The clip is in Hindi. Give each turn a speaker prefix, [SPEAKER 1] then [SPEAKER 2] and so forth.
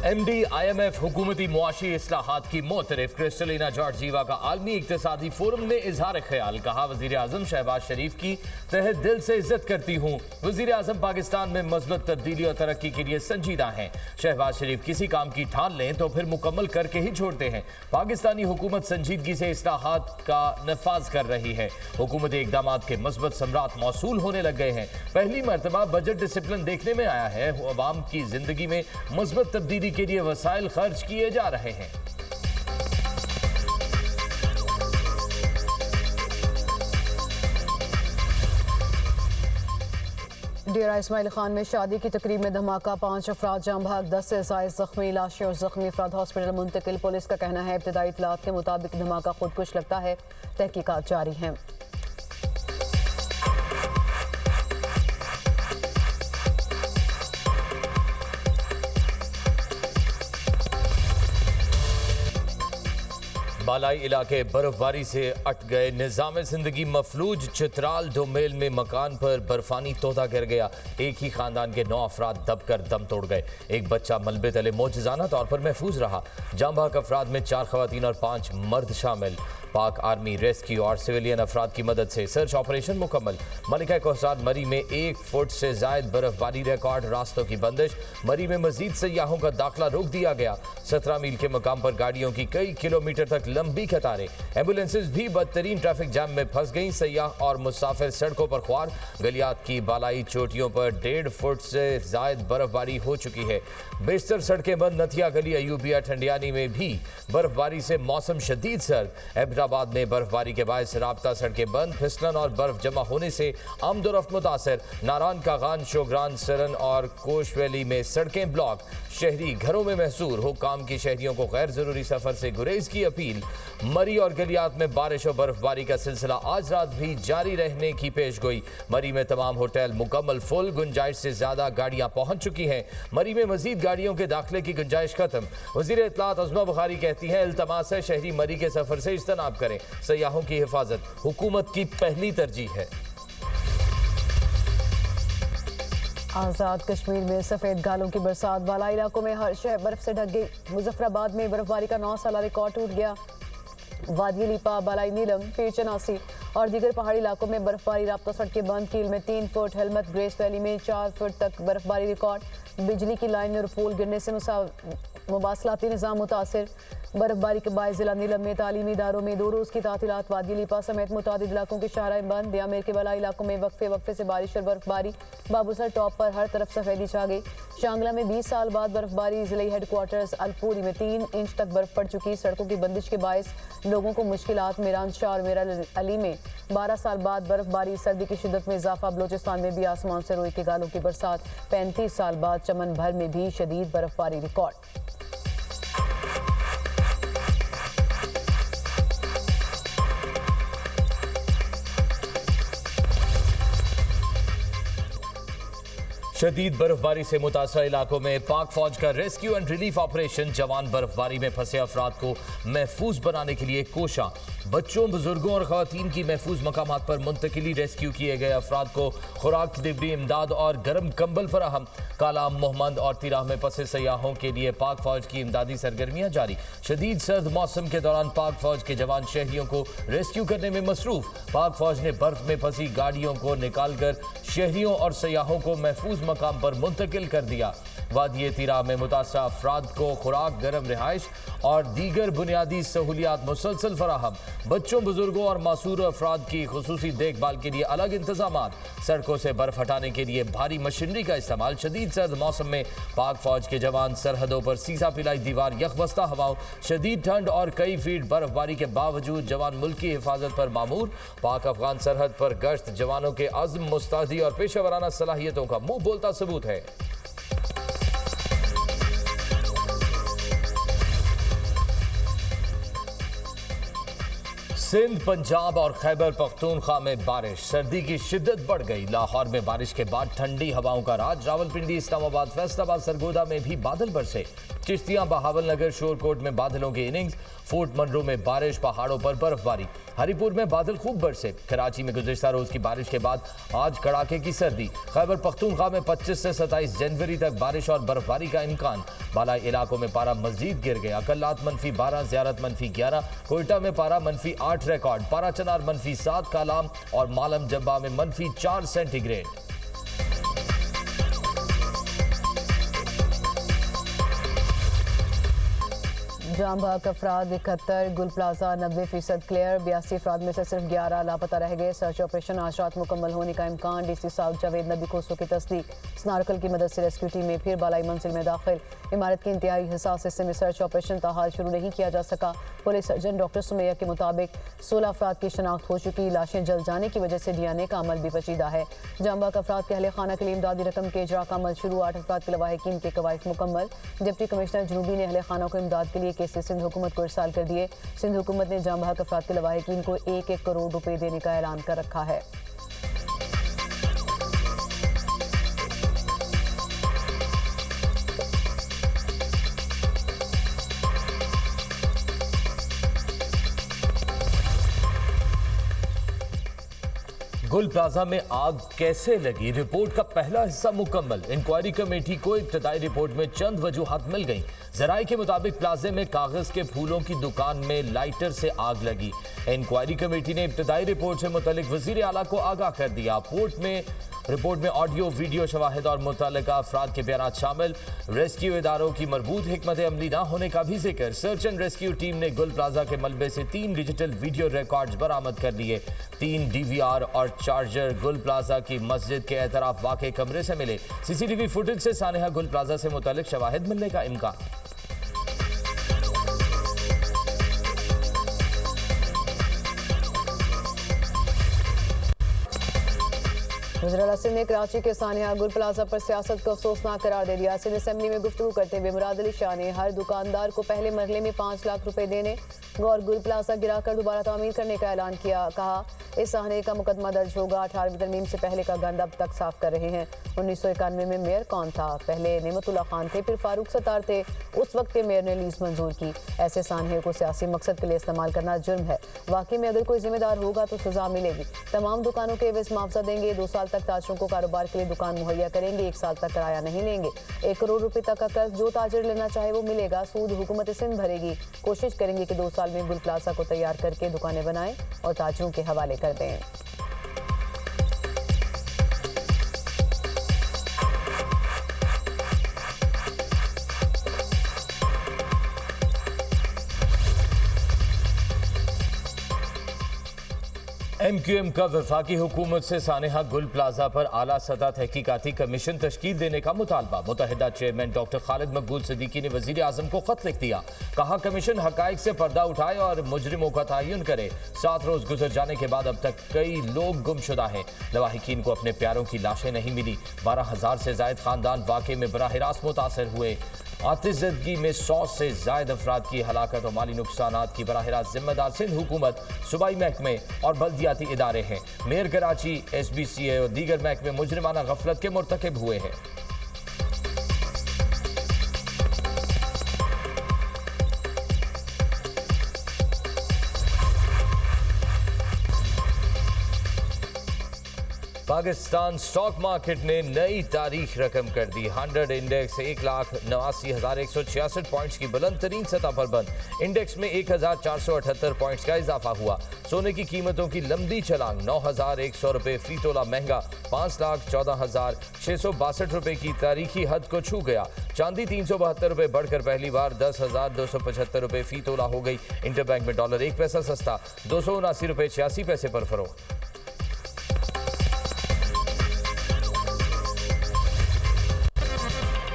[SPEAKER 1] MD-IMF हुकूमती मुआशी इस्लाहात की मोतरफ क्रिस्टलिना जॉर्जिवा का आलमी इक्तिसादी फोरम ने इजहार ख्याल कहा। वजीर आजम शहबाज शरीफ की तहे दिल से इज्जत करती हूँ। वजीर आजम पाकिस्तान में मजबूत तब्दीली और तरक्की के लिए संजीदा हैं। शहबाज शरीफ किसी काम की ठान लें तो फिर मुकम्मल करके ही छोड़ते हैं। पाकिस्तानी हुकूमत संजीदगी से इस्लाहात का नफाज कर रही है। हुकूमती इकदाम के मजबूत समरात मौसूल होने लग गए हैं। पहली मरतबा बजट डिसिप्लिन देखने में आया है। अवाम की जिंदगी में मजबूत तब्दीली के लिए वसाइल खर्च किए जा रहे हैं।
[SPEAKER 2] डेरा इस्माइल खान में शादी की तकरीब में धमाका, 5 अफराद जाम भाग, 10 से ज्यादा जख्मी। लाशें और जख्मी अफराद हॉस्पिटल मुंतकिल। पुलिस का कहना है इब्तदाई इतलात के मुताबिक धमाका खुदकुश लगता है। तहकीकात जारी हैं।
[SPEAKER 1] बालाई इलाके बर्फबारी से अट गए। निज़ाम जिंदगी मफलूज। चित्राल डोमेल में मकान पर बर्फानी तोता गिर गया। एक ही खानदान के 9 अफराद दबकर दम तोड़ गए। एक बच्चा मलबे तले मौजज़ाना तौर पर महफूज रहा। जाम भाग अफराद में 4 खवातीन और 5 मर्द शामिल। पाक आर्मी रेस्क्यू और सिविलियन अफराद की मदद से सर्च ऑपरेशन मुकम्मल। मलिका कोहसाद मरी में 1 फुट से जायद बर्फबारी रिकॉर्ड। रास्तों की बंदिश। मरी में मजीद सयाहों का दाखिला रोक दिया गया। 17 मील के मकाम पर गाड़ियों की कई किलोमीटर तक लंबी कतारें। एम्बुलेंसेज भी बदतरीन ट्रैफिक जाम में फंस गईं। सयाह और मुसाफिर सड़कों पर ख्वार। गलियात की बालाई चोटियों पर 1.5 फुट से जायद बर्फबारी हो चुकी है। बेशतर सड़कें बंद। नथिया गली, अयूबिया, ठंडियानी में भी बर्फबारी से मौसम शदीद सर्द। हैदराबाद में बर्फबारी के बायस राबता सड़कें बंद। फिसलन और बर्फ जमा होने से आमदोरफ्त मुतासर। नारान, कागान, शोग्रान, सरन और कोश वैली में सड़कें ब्लॉक। शहरी घरों में महसूर। हुक्काम की शहरियों को गैर जरूरी सफर से गुरेज की अपील। मरी और गलियात में बारिश और बर्फबारी का सिलसिला आज रात भी जारी रहने की पेशगोई। मरी में तमाम होटल मुकम्मल फुल। गुंजाइश से ज्यादा गाड़ियां पहुंच चुकी हैं। मरी में मजीद गाड़ियों के दाखिले की गुंजाइश खत्म। वजीर इत्तलात अज़मा बुखारी कहती हैं इल्तमास है शहरी मरी के सफर से इज्तनाब करें। सयाहों की हिफाजत हुकूमत की पहली तरजीह है।
[SPEAKER 2] आज़ाद कश्मीर में सफ़ेद गालों की बरसात। बाला इलाकों में हर शहर बर्फ से ढक गई। मुजफ्फराबाद में बर्फबारी का 9 साला रिकॉर्ड टूट गया। वादी लिपा, बालाई नीलम, पीर चनासी और दीगर पहाड़ी इलाकों में बर्फबारी। राब्ता सड़कें बंद। कील में 3 फुट। हेलमत ग्रेस वैली में 4 फुट तक बर्फबारी रिकॉर्ड। बिजली की लाइन और पोल गिरने से मुवासलाती निज़ाम मुतासर। बर्फबारी के बायस जिला नीलम में तालीमी इदारों में 2 रोज़ की तातीलात। वादी लिपा समेत मुतादिद इलाकों के शाहराएं बंद। यामेर के बलाई इलाकों में वक्फे से बारिश और बर्फबारी। बाबूसर टॉप पर हर तरफ सफेदी छा गई। शांगला में 20 साल बाद बर्फबारी। जिले हेडक्वार्टर्स अलपूरी में 3 इंच तक बर्फ पड़ चुकी। सड़कों की बंदिश के बायस लोगों को मुश्किलात। मीरान शाह और मेरा अली में 12 साल बाद बर्फबारी। सर्दी की शिद्दत में इजाफा। बलोचिस्तान में भी आसमान से रोई के गालों की बरसात। 35 साल बाद चमन भर में भी शदीद बर्फबारी रिकॉर्ड।
[SPEAKER 1] शदीद बर्फबारी से मुतासर इलाकों में पाक फौज का रेस्क्यू एंड रिलीफ ऑपरेशन। जवान बर्फबारी में फंसे अफराद को महफूज बनाने के लिए कोशा। बच्चों, बुजुर्गों और खवातीन की महफूज मकामात पर मुंतकिली। रेस्क्यू किए गए अफराद को खुराक, डिलीवरी, इमदाद और गर्म कंबल फराहम। कालाम, मोहम्मद और तिराह में फंसे सयाहों के लिए पाक फौज की इमदादी सरगर्मियां जारी। शदीद सर्द मौसम के दौरान पाक फौज के जवान शहरियों को रेस्क्यू करने में मसरूफ। पाक फौज ने बर्फ में फंसी गाड़ियों को निकालकर शहरियों और सयाहों को महफूज मकाम पर मुंतकिल कर दिया। वादी तिराह में मुतासरा अफराद को खुराक, गर्म रिहाइश और दीगर बुनियादी सहूलियात मुसलसल फराहम। बच्चों, बुजुर्गों और मासूर अफराद की खुसूसी देखभाल के लिए अलग इंतजामात। सड़कों से बर्फ हटाने के लिए भारी मशीनरी का इस्तेमाल। शदीद सर्द मौसम में पाक फौज के जवान सरहदों पर सीसा पिलाई दीवार, यखबस्ता हवाओं, शदीद ठंड और कई फीट बर्फबारी के बावजूद जवान मुल्क की हिफाजत पर मामूर। पाक अफगान सरहद पर गश्त जवानों के आज़म, मुस्तैदी और पेशेवराना सलाहियतों का मुंह बोलता सबूत है। सिंध, पंजाब और खैबर पख्तूनख्वा में बारिश, सर्दी की शिद्दत बढ़ गई। लाहौर में बारिश के बाद ठंडी हवाओं का राज। रावलपिंडी, इस्लामाबाद, फैसलाबाद, सरगोदा में भी बादल बरसे। चिश्तियां, बहावलनगर, शोरकोट में बादलों की इनिंग्स। फोर्ट मनरो में बारिश, पहाड़ों पर बर्फबारी। हरिपुर में बादल खूब बरसे। कराची में गुज़िश्ता रोज की बारिश के बाद आज कड़ाके की सर्दी। खैबर पख्तूनख्वा में 25 से 27 जनवरी तक बारिश और बर्फबारी का इम्कान। बालाई इलाकों में पारा मजीद गिर गया। कल्लात -12, ज़ियारत -11, कोयटा में पारा -8 रिकॉर्ड। पारा चनार -7, कालाम और मालम जब्बा में -4 सेंटीग्रेड।
[SPEAKER 2] जाम बहक अफराद 71, गुल प्लाजा 90% क्लियर। 82 अफराद में से सिर्फ 11 लापता रह गए। सर्च ऑपरेशन आज रात मुकम्मल होने का इम्कान। डीसी साउथ जावेद नबी खोसो की तस्दीक। स्नार्कल की मदद से रेस्क्यू टीम में फिर बालाई मंजिल में दाखिल। इमारत के इंतहाई हिसास हिस्से में सर्च ऑपरेशन ताहाल शुरू नहीं किया जा सका। पुलिस सर्जन डॉक्टर सुमैया के मुताबिक 16 अफराद की शनाख्त हो चुकी। लाशें जल जाने की वजह से डीएनए का अमल भी पेचीदा है। जाम बहक अफराद के अहले खाना के लिए इमदादी रकम के इजरा का अमल शुरू। 8 अफराद के लवाहिकीन के कवायद मुकम्मल। डिप्टी कमिश्नर जनूबी ने अहले खाना को इमदाद के लिए केसेस सिंध हुकूमत को इरसाल कर दिए। सिंध हुकूमत ने जाम बहक अफराद के लवाहिकीन को 1-1 करोड़ रुपए देने का ऐलान कर रखा है।
[SPEAKER 1] गुल प्लाजा में आग कैसे लगी, रिपोर्ट का पहला हिस्सा मुकम्मल। इंक्वायरी कमेटी को इब्तदाई रिपोर्ट में चंद वजूहात मिल गई। जराये के मुताबिक प्लाजे में कागज के फूलों की दुकान में लाइटर से आग लगी। इंक्वायरी कमेटी ने इब्तदाई रिपोर्ट से मुतल्लिक वजीर आला को आगाह कर दिया। रिपोर्ट में ऑडियो, वीडियो शवाहिद और मुतल्लिका अफराद के बयान शामिल। रेस्क्यू इदारों की मरबूत हिकमत अमली न होने का भी जिक्र। सर्च एंड रेस्क्यू टीम ने गुल प्लाजा के मलबे से 3 डिजिटल वीडियो रिकॉर्ड्स बरामद कर लिए। 3 DVR और चार्जर गुल प्लाजा की मस्जिद के एतराफ वाक़े कमरे से मिले। CCTV फुटेज से सानेहा गुल प्लाजा से मुतल्लिक शवाहिद मिलने का इम्कान।
[SPEAKER 2] वज़ीर-ए-आला सिंध ने कराची के सानिया गुल प्लाजा पर सियासत को अफसोसनाक करार दे दिया। सिंध असेंबली में गुफ्तगू करते हुए मुराद अली शाह ने हर दुकानदार को पहले मरहले में 5 लाख रुपए देने और गुल प्लाजा गिराकर दोबारा तामीर करने का ऐलान किया। कहा, इस साहने का मुकदमा दर्ज होगा। 18वीं तरमीम से पहले का गंद अब तक साफ कर रहे हैं। 1991 में मेयर कौन था? पहले नेमतुल्ला खान थे, फिर फारूक सत्तार थे। उस वक्त के मेयर ने लीज मंजूर की। ऐसे सानहे को सियासी मकसद के लिए इस्तेमाल करना जुर्म है। वाकई में अगर कोई जिम्मेदार होगा तो सजा मिलेगी। तमाम दुकानों के एवज मुआवजा देंगे। 2 साल तक ताजरों को कारोबार के लिए दुकान मुहैया करेंगे। 1 साल तक किराया नहीं लेंगे। 1 करोड़ रुपए तक का कर्ज जो ताजिर लेना चाहे वो मिलेगा। सूद हुकूमत सिंध भरेगी। कोशिश करेंगे कि 2 साल में गुल प्लाजा को तैयार करके दुकानें बनाएं और ताजिरों के हवाले कर दें।
[SPEAKER 1] MQM का वफाकी हुकूमत से सानेहा गुल प्लाजा पर आला सतह तहकीकाती कमीशन तश्कील देने का मुतालबा। मुतहदा चेयरमैन डॉक्टर खालिद मकबूल सिद्दीकी ने वजीर आजम को खत लिख दिया। कहा, कमीशन हकाइक से पर्दा उठाए और मुजरिमों का तयन करे। 7 रोज गुजर जाने के बाद अब तक कई लोग गुमशुदा हैं। लवाहिकीन को अपने प्यारों की लाशें नहीं मिली। 12,000 से जायद खानदान वाक़े में बराह रास्त मुतासर हुए। आतिशज़दगी में 100 से जायद अफराद की हलाकत और माली नुकसानात की बराह रास्त जिम्मेदार सिंध हुकूमत, सूबाई महकमे और बल्दियाती इदारे हैं। मेयर कराची, SBCA और दीगर महकमे मुजरिमाना गफलत के मुर्तकिब हुए हैं। पाकिस्तान स्टॉक मार्केट ने नई तारीख रकम कर दी। 100 इंडेक्स 1,89,166 पॉइंट्स की बुलंद तरीन सतह पर बंद। इंडेक्स में 1,478 पॉइंट्स का इजाफा हुआ। सोने की कीमतों की लंबी छलांग। 9,100 रुपये फी तोला महंगा 5,14,662 रुपये की तारीखी हद को छू गया। चांदी 372 रुपये बढ़कर पहली बार 10,275 रुपये फी तोला हो गई। इंटरबैंक में डॉलर 1 पैसा सस्ता 279 रुपये 86 पैसे पर फरोख्त।